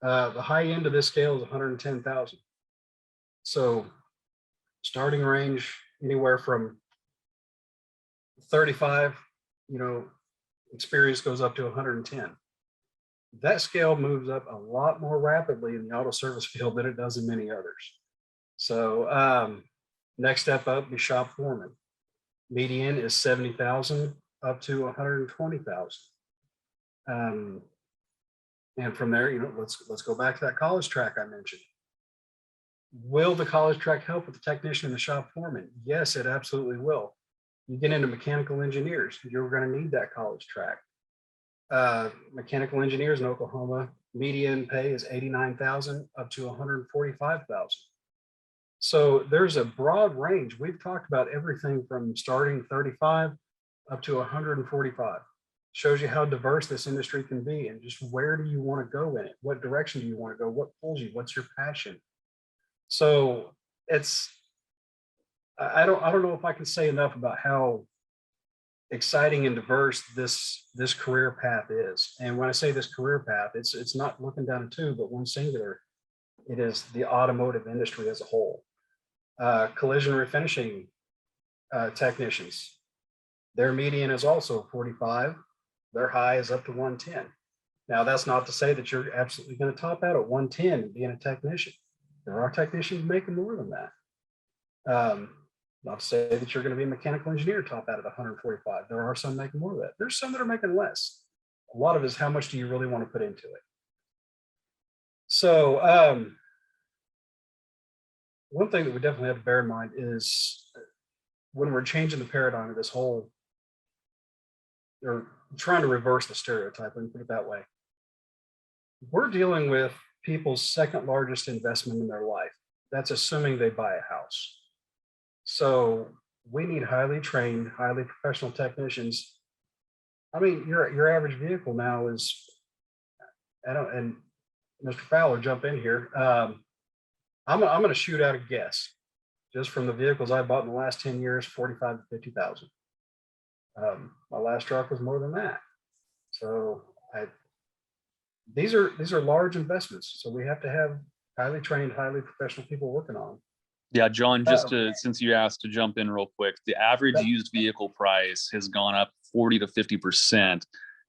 The high end of this scale is 110,000. So starting range anywhere from 35, you know, experience goes up to 110. That scale moves up a lot more rapidly in the auto service field than it does in many others. So next step up be shop foreman. Median is 70,000 up to 120,000. And from there, you know, let's go back to that college track I mentioned. Will the college track help with the technician and the shop foreman? Yes, it absolutely will. You get into mechanical engineers, you're going to need that college track. Mechanical engineers in Oklahoma, median pay is 89,000 up to 145,000. So there's a broad range. We've talked about everything from starting 35 up to 145. Shows you how diverse this industry can be, and just where do you want to go in it? What direction do you want to go? What pulls you? What's your passion? So it's, I don't know if I can say enough about how exciting and diverse this career path is. And when I say this career path, it's not looking down a tube, but one singular. It is the automotive industry as a whole. Collision refinishing technicians, their median is also 45. Their high is up to 110. Now, that's not to say that you're absolutely going to top out at 110 being a technician. There are technicians making more than that. Not to say that you're going to be a mechanical engineer top out at 145. There are some making more of that. There's some that are making less. A lot of it is how much do you really want to put into it. So one thing that we definitely have to bear in mind is when we're changing the paradigm of this whole, or trying to reverse the stereotype, let me put it that way. We're dealing with people's second largest investment in their life. That's assuming they buy a house. So we need highly trained, highly professional technicians. I mean, your average vehicle now is, and Mr. Fowler, jump in here. I'm going to shoot out a guess, just from the vehicles I bought in the last 10 years, 45 to 50,000. My last truck was more than that. So these are large investments. So we have to have highly trained, highly professional people working on them. Yeah, John, just since you asked to jump in real quick, the average used vehicle price has gone up 40 to 50%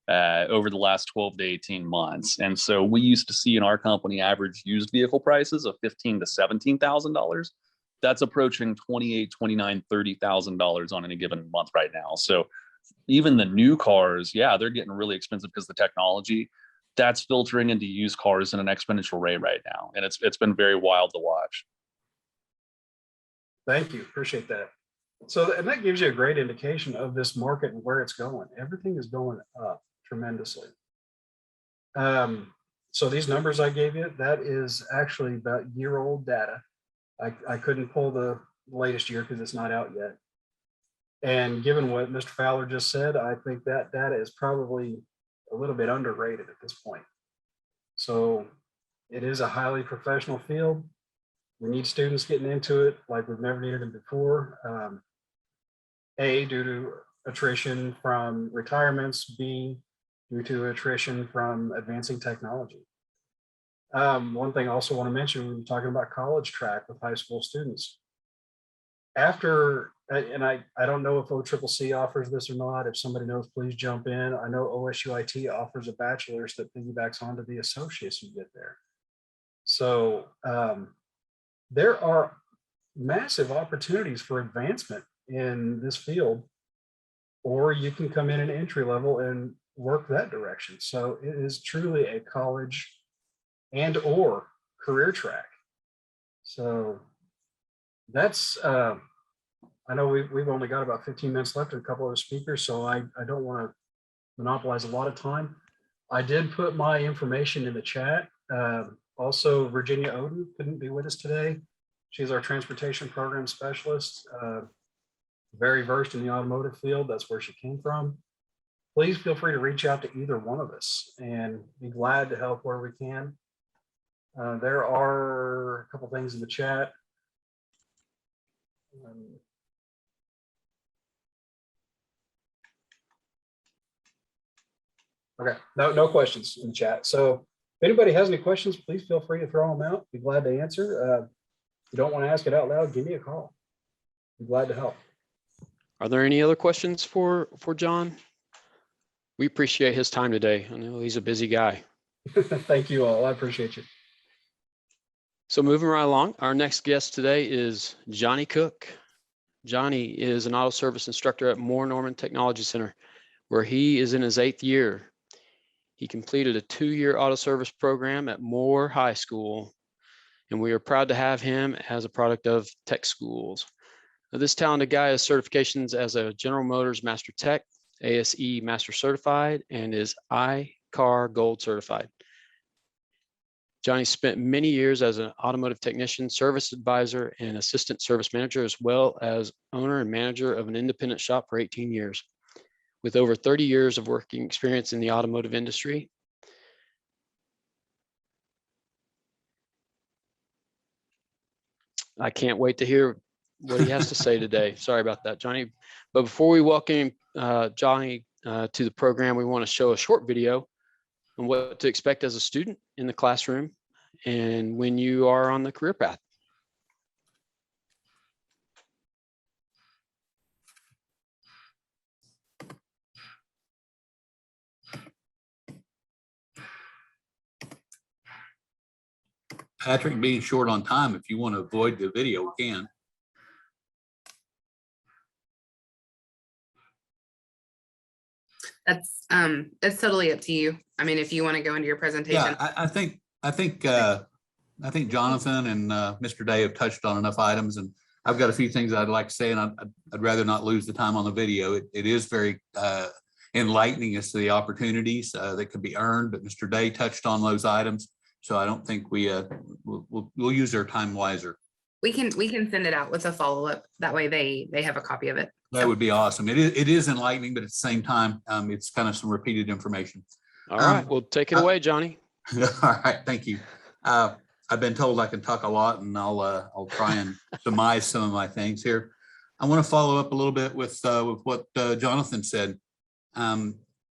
over the last 12 to 18 months. And so we used to see in our company average used vehicle prices of $15,000 to $17,000. That's approaching $28,000, $29,000, $30,000 on any given month right now. So even the new cars, yeah, they're getting really expensive because the technology that's filtering into used cars in an exponential rate right now. And it's been very wild to watch. Thank you. Appreciate that. So, and that gives you a great indication of this market and where it's going. Everything is going up tremendously. So these numbers I gave you, that is actually about year-old data. I couldn't pull the latest year because it's not out yet. And given what Mr. Fowler just said, I think that data is probably a little bit underrated at this point. So it is a highly professional field. We need students getting into it like we've never needed them before. A, due to attrition from retirements. B, due to attrition from advancing technology. One thing I also want to mention when you're talking about college track with high school students. After, and I don't know if OCCC offers this or not. If somebody knows, please jump in. I know OSUIT offers a bachelor's that piggybacks onto the associates you get there. So there are massive opportunities for advancement in this field, or you can come in an entry level and work that direction. So it is truly a college and or career track. So that's, I know we've only got about 15 minutes left and a couple of speakers, so I don't want to monopolize a lot of time. I did put my information in the chat. Also, Virginia Oden couldn't be with us today. She's our transportation program specialist, very versed in the automotive field. That's where she came from. Please feel free to reach out to either one of us and be glad to help where we can. There are a couple things in the chat. Okay, no questions in the chat. So if anybody has any questions, please feel free to throw them out. Be glad to answer. If you don't want to ask it out loud, give me a call. Be glad to help. Are there any other questions for John? We appreciate his time today. I know he's a busy guy. Thank you all. I appreciate you. So moving right along, our next guest today is Johnny Cook. Johnny is an auto service instructor at Moore Norman Technology Center, where he is in his 8th year. He completed a 2-year auto service program at Moore High School, and we are proud to have him as a product of tech schools. Now, this talented guy has certifications as a General Motors Master Tech, ASE Master Certified, and is iCar Gold Certified. Johnny spent many years as an automotive technician, service advisor, and assistant service manager, as well as owner and manager of an independent shop for 18 years. With over 30 years of working experience in the automotive industry. I can't wait to hear what he has to say today. Sorry about that, Johnny. But before we welcome Johnny to the program, we want to show a short video on what to expect as a student in the classroom and when you are on the career path. Patrick, being short on time, if you want to avoid the video, we can. It's totally up to you. I mean, if you want to go into your presentation. Yeah, I think Jonathan and Mr. Day have touched on enough items, and I've got a few things I'd like to say, and I'd rather not lose the time on the video. It is very enlightening as to the opportunities that could be earned, but Mr. Day touched on those items. So I don't think we'll use our time wiser. We can send it out with a follow-up. That way they have a copy of it. That would be awesome. It is enlightening, but at the same time, it's kind of some repeated information. All right, well, take it away, Johnny. All right, thank you. I've been told I can talk a lot, and I'll try and surmise some of my things here. I want to follow up a little bit with what Jonathan said.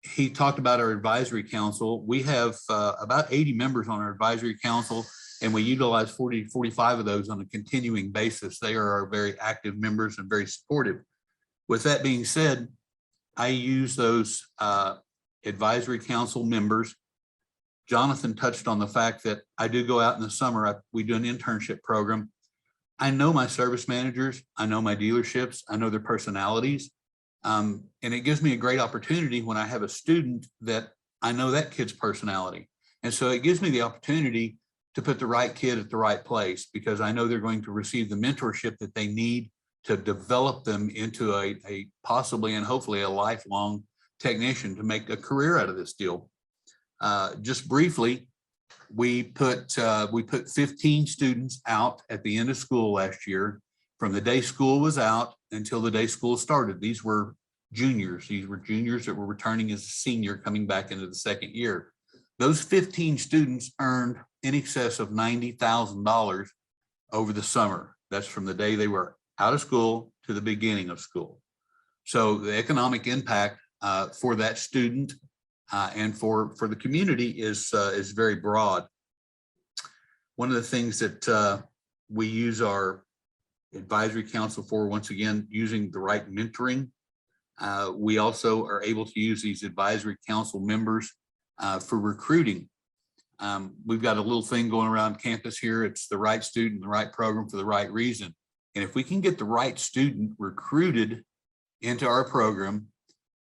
He talked about our advisory council. We have about 80 members on our advisory council, and we utilize 40 to 45 of those on a continuing basis. They are our very active members and very supportive. With that being said, I use those advisory council members. Jonathan touched on the fact that I do go out in the summer. We do an internship program. I know my service managers. I know my dealerships. I know their personalities. And it gives me a great opportunity when I have a student that I know that kid's personality. And so it gives me the opportunity to put the right kid at the right place, because I know they're going to receive the mentorship that they need to develop them into a possibly and hopefully a lifelong technician to make a career out of this deal. Just briefly, we put 15 students out at the end of school last year, from the day school was out until the day school started. These were juniors. These were juniors that were returning as a senior, coming back into the second year. Those 15 students earned in excess of $90,000 over the summer. That's from the day they were out of school to the beginning of school. So the economic impact for that student and for the community is very broad. One of the things that we use our advisory council for, once again, using the right mentoring. We also are able to use these advisory council members for recruiting. We've got a little thing going around campus here. It's the right student, the right program for the right reason. And if we can get the right student recruited into our program,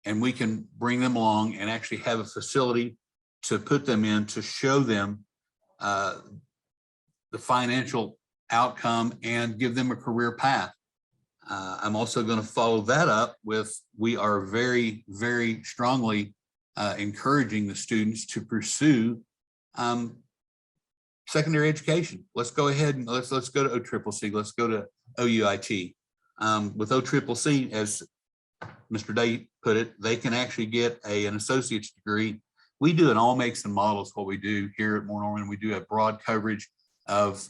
and we can bring them along and actually have a facility to put them in, to show them the financial outcome and give them a career path. I'm also going to follow that up with, we are very, very strongly encouraging the students to pursue secondary education. Let's go ahead and let's go to OCCC. Let's go to OUIT. With OCCC, as Mr. Day put it, they can actually get an associate's degree. We do an all makes and models. What we do here at Moore Norman, we do have broad coverage of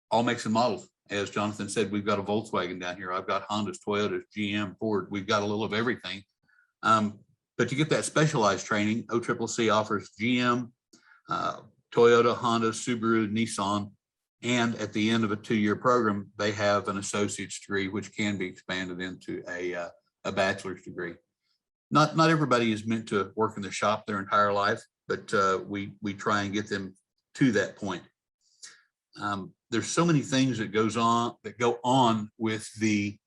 all makes and models. As Jonathan said, we've got a Volkswagen down here. I've got Hondas, Toyotas, GM, Ford. We've got a little of everything. But to get that specialized training, OCCC offers GM, Toyota, Honda, Subaru, Nissan, and at the end of a 2-year program, they have an associate's degree, which can be expanded into a bachelor's degree. Not everybody is meant to work in the shop their entire life, but we try and get them to that point. There's so many things that go on with the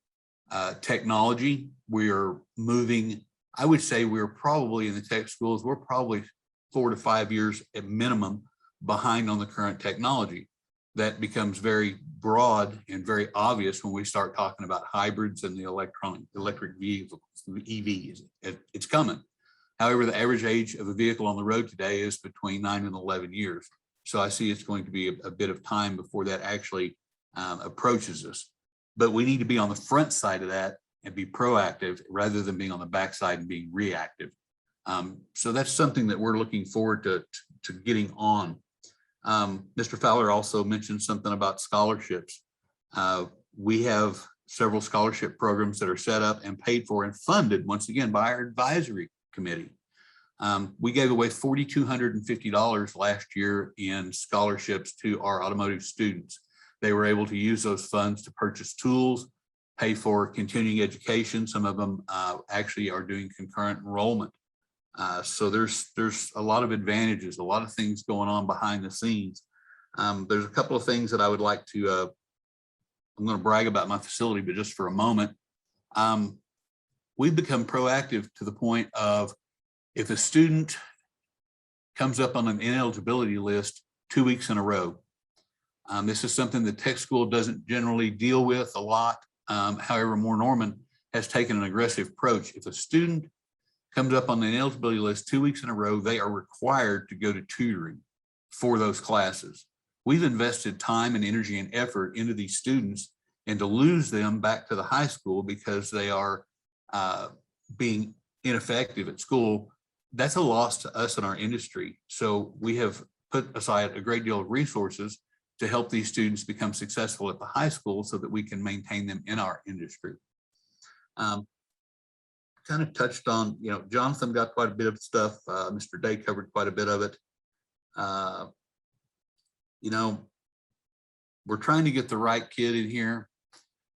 technology. We are moving. I would say we're probably in the tech schools, we're probably 4 to 5 years at minimum behind on the current technology. That becomes very broad and very obvious when we start talking about hybrids and the electric vehicles, EVs. It's coming. However, the average age of a vehicle on the road today is between 9 and 11 years. So I see it's going to be a bit of time before that actually approaches us. But we need to be on the front side of that and be proactive rather than being on the backside and being reactive. So that's something that we're looking forward to getting on. Mr. Fowler also mentioned something about scholarships. We have several scholarship programs that are set up and paid for and funded, once again, by our advisory committee. We gave away $4,250 last year in scholarships to our automotive students. They were able to use those funds to purchase tools, pay for continuing education. Some of them actually are doing concurrent enrollment. So there's a lot of advantages, a lot of things going on behind the scenes. There's a couple of things that I would like to, I'm going to brag about my facility, but just for a moment. We've become proactive to the point of, if a student comes up on an ineligibility list 2 weeks in a row, this is something the tech school doesn't generally deal with a lot. However, Moore Norman has taken an aggressive approach. If a student comes up on the ineligibility list 2 weeks in a row, they are required to go to tutoring for those classes. We've invested time and energy and effort into these students, and to lose them back to the high school because they are being ineffective at school, that's a loss to us in our industry. So we have put aside a great deal of resources to help these students become successful at the high school so that we can maintain them in our industry. Kind of touched on, Jonathan got quite a bit of stuff. Mr. Day covered quite a bit of it. We're trying to get the right kid in here.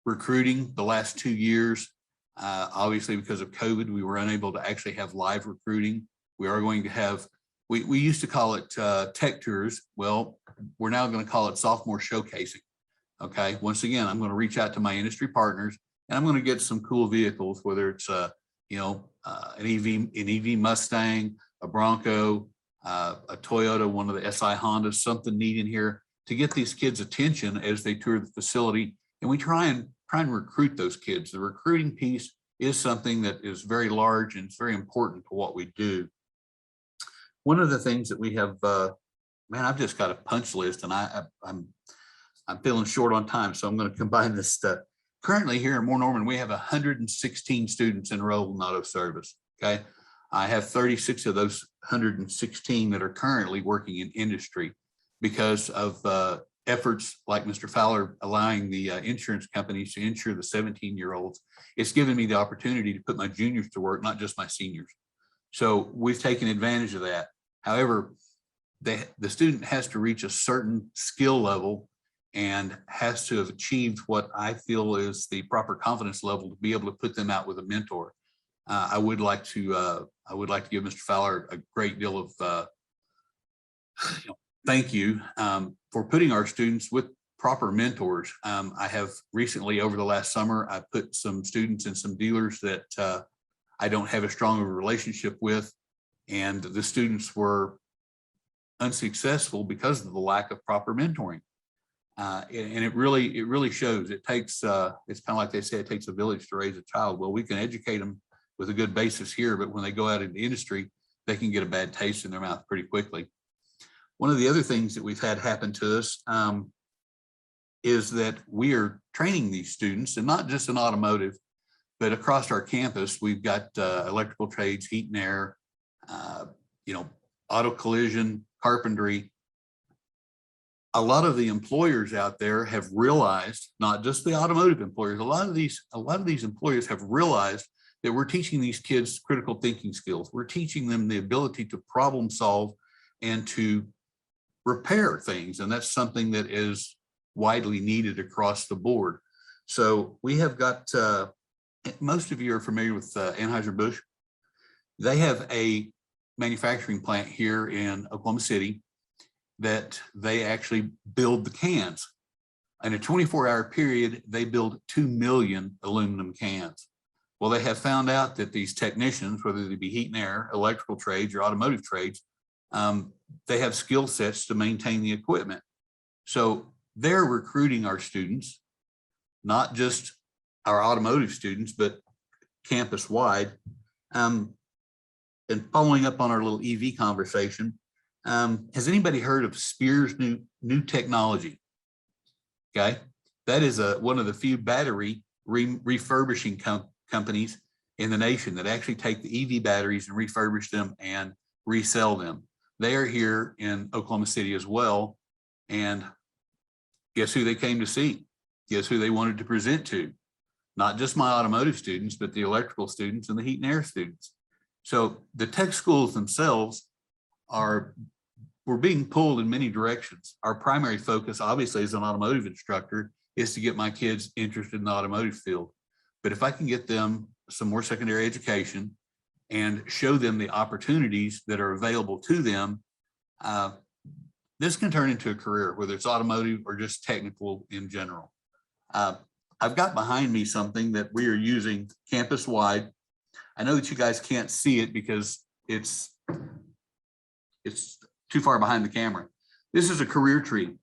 Recruiting the last 2 years Obviously, because of COVID, we were unable to actually have live recruiting. We are going to have, we used to call it tech tours. Well, we're now going to call it sophomore showcasing. Okay. Once again, I'm going to reach out to my industry partners and I'm going to get some cool vehicles, whether it's an EV Mustang, a Bronco, a Toyota, one of the SI Hondas, something neat in here to get these kids' attention as they tour the facility. And we try and recruit those kids. The recruiting piece is something that is very large and it's very important to what we do. One of the things that we have, man, I've just got a punch list and I'm feeling short on time, so I'm going to combine this stuff. Currently here in Moore Norman, we have 116 students enrolled in auto service. Okay. I have 36 of those 116 that are currently working in industry because of efforts like Mr. Fowler allowing the insurance companies to insure the 17-year-olds. It's given me the opportunity to put my juniors to work, not just my seniors. So we've taken advantage of that. However, the student has to reach a certain skill level and has to have achieved what I feel is the proper confidence level to be able to put them out with a mentor. I would like to give Mr. Fowler a great deal of thank you for putting our students with proper mentors. I have recently, over the last summer, I put some students and some dealers that I don't have a strong of a relationship with, and the students were unsuccessful because of the lack of proper mentoring. And it really shows. It takes, it's kind of like they say, it takes a village to raise a child. Well, we can educate them with a good basis here, but when they go out into industry, they can get a bad taste in their mouth pretty quickly. One of the other things that we've had happen to us is that we are training these students, and not just in automotive, but across our campus. We've got electrical trades, heat and air, auto collision, carpentry. A lot of the employers out there have realized, not just the automotive employers, a lot of these employers have realized that we're teaching these kids critical thinking skills. We're teaching them the ability to problem solve and to repair things. And that's something that is widely needed across the board. So we have got, most of you are familiar with Anheuser-Busch. They have a manufacturing plant here in Oklahoma City that they actually build the cans. In a 24-hour period, they build 2 million aluminum cans. Well, they have found out that these technicians, whether they be heat and air, electrical trades, or automotive trades, they have skill sets to maintain the equipment. So they're recruiting our students, not just our automotive students, but campus wide. And following up on our little EV conversation, has anybody heard of Spears New Technology? Okay, that is one of the few battery refurbishing companies in the nation that actually take the EV batteries and refurbish them and resell them. They are here in Oklahoma City as well. And guess who they came to see? Guess who they wanted to present to? Not just my automotive students, but the electrical students and the heat and air students. So the tech schools themselves we're being pulled in many directions. Our primary focus, obviously, as an automotive instructor, is to get my kids interested in the automotive field. But if I can get them some more secondary education and show them the opportunities that are available to them, this can turn into a career, whether it's automotive or just technical in general. I've got behind me something that we are using campus-wide. I know that you guys can't see it because it's too far behind the camera. This is a career tree.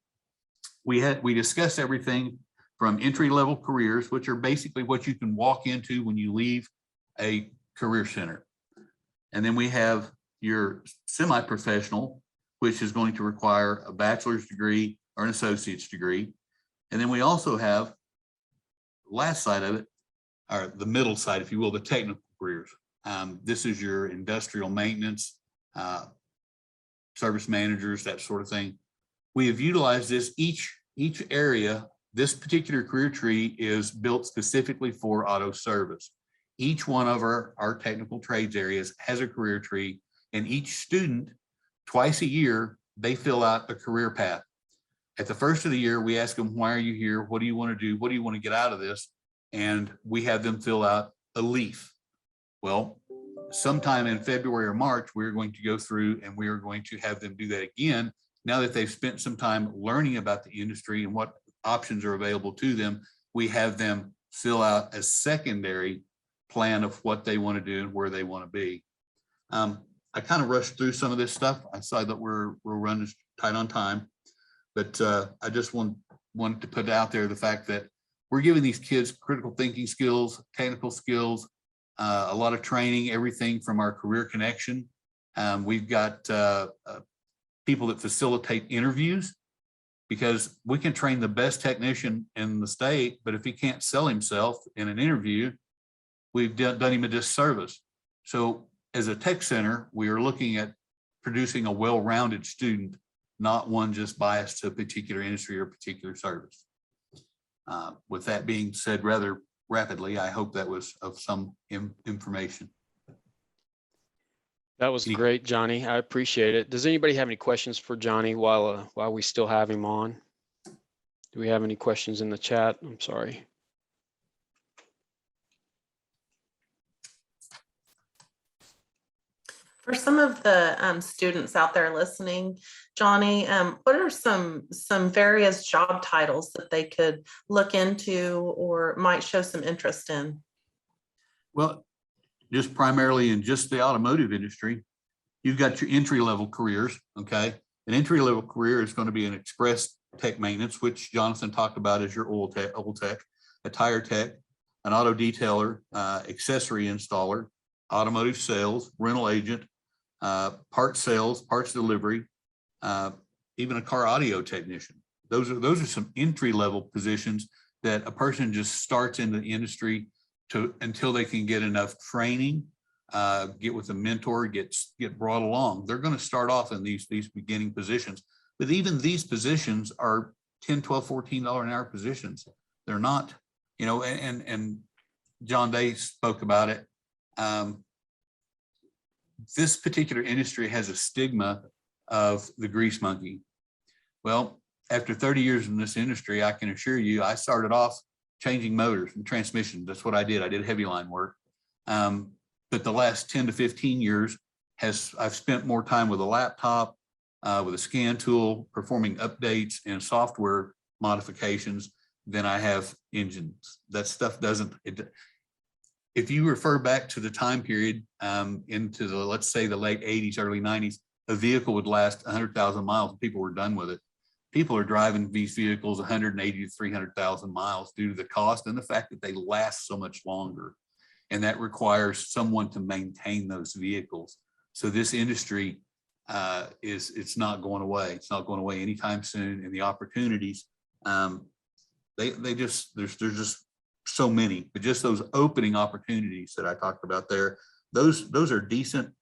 We discussed everything from entry-level careers, which are basically what you can walk into when you leave a career center. And then we have your semi-professional, which is going to require a bachelor's degree or an associate's degree. And then we also have, last side of it, or the middle side, if you will, the technical careers. This is your industrial maintenance, service managers, that sort of thing. We have utilized this, each area. This particular career tree is built specifically for auto service. Each one of our technical trades areas has a career tree, and each student, twice a year, they fill out a career path. At the first of the year, we ask them, why are you here? What do you want to do? What do you want to get out of this? And we have them fill out a leaf. Well, sometime in February or March, we're going to go through and we are going to have them do that again. Now that they've spent some time learning about the industry and what options are available to them, we have them fill out a secondary plan of what they want to do and where they want to be. I kind of rushed through some of this stuff. I saw that we're running tight on time, but I just wanted to put out there the fact that we're giving these kids critical thinking skills, technical skills, a lot of training, everything from our career connection. We've got people that facilitate interviews, because we can train the best technician in the state, but if he can't sell himself in an interview, we've done him a disservice. So as a tech center, we are looking at producing a well-rounded student, not one just biased to a particular industry or particular service. With that being said rather rapidly, I hope that was of some information. That was great, Johnny. I appreciate it. Does anybody have any questions for Johnny while we still have him on? Do we have any questions in the chat? I'm sorry. For some of the students out there listening, Johnny, what are some various job titles that they could look into or might show some interest in? Well, just primarily in just the automotive industry, you've got your entry-level careers, okay? An entry-level career is going to be an express tech maintenance, which Jonathan talked about as your oil tech, a tire tech, an auto detailer, accessory installer, automotive sales, rental agent, parts sales, parts delivery, even a car audio technician. Those are some entry-level positions that a person just starts into the industry until they can get enough training, get with a mentor, get brought along. They're going to start off in these beginning positions, but even these positions are $10, $12, $14 an hour positions. They're not, and John Day spoke about it. This particular industry has a stigma of the grease monkey. Well, after 30 years in this industry, I can assure you, I started off changing motors and transmissions. That's what I did. I did heavy line work. But the last 10 to 15 years I've spent more time with a laptop, with a scan tool, performing updates and software modifications than I have engines. That stuff if you refer back to the time period into the, let's say the late 80s, early 90s, a vehicle would last 100,000 miles and people were done with it. People are driving these vehicles 180 to 300,000 miles due to the cost and the fact that they last so much longer. And that requires someone to maintain those vehicles. So this industry it's not going away. It's not going away anytime soon. And the opportunities, there's just so many, but just those opening opportunities that I talked about there, those are decent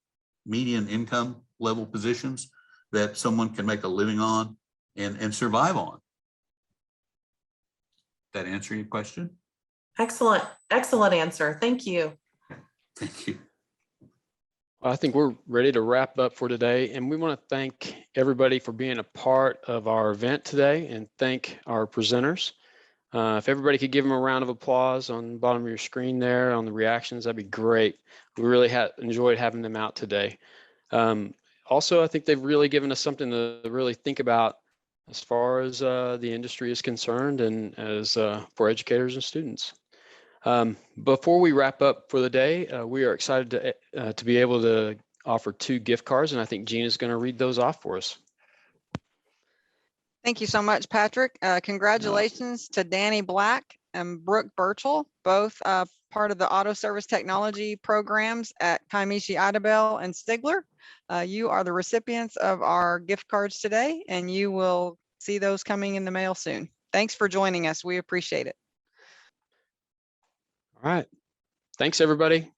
median income level positions that someone can make a living on and survive on. That answer your question? Excellent answer. Thank you. Thank you. I think we're ready to wrap up for today, and we want to thank everybody for being a part of our event today and thank our presenters. If everybody could give them a round of applause on the bottom of your screen there on the reactions, that'd be great. We really enjoyed having them out today. Also, I think they've really given us something to really think about as far as the industry is concerned and as for educators and students. Before we wrap up for the day, we are excited to be able to offer 2 gift cards, and I think Gina's going to read those off for us. Thank you so much, Patrick. Congratulations to Danny Black and Brooke Burchell, both part of the auto service technology programs at Kaimishi Idabel and Stigler. You are the recipients of our gift cards today, and you will see those coming in the mail soon. Thanks for joining us. We appreciate it. All right. Thanks, everybody.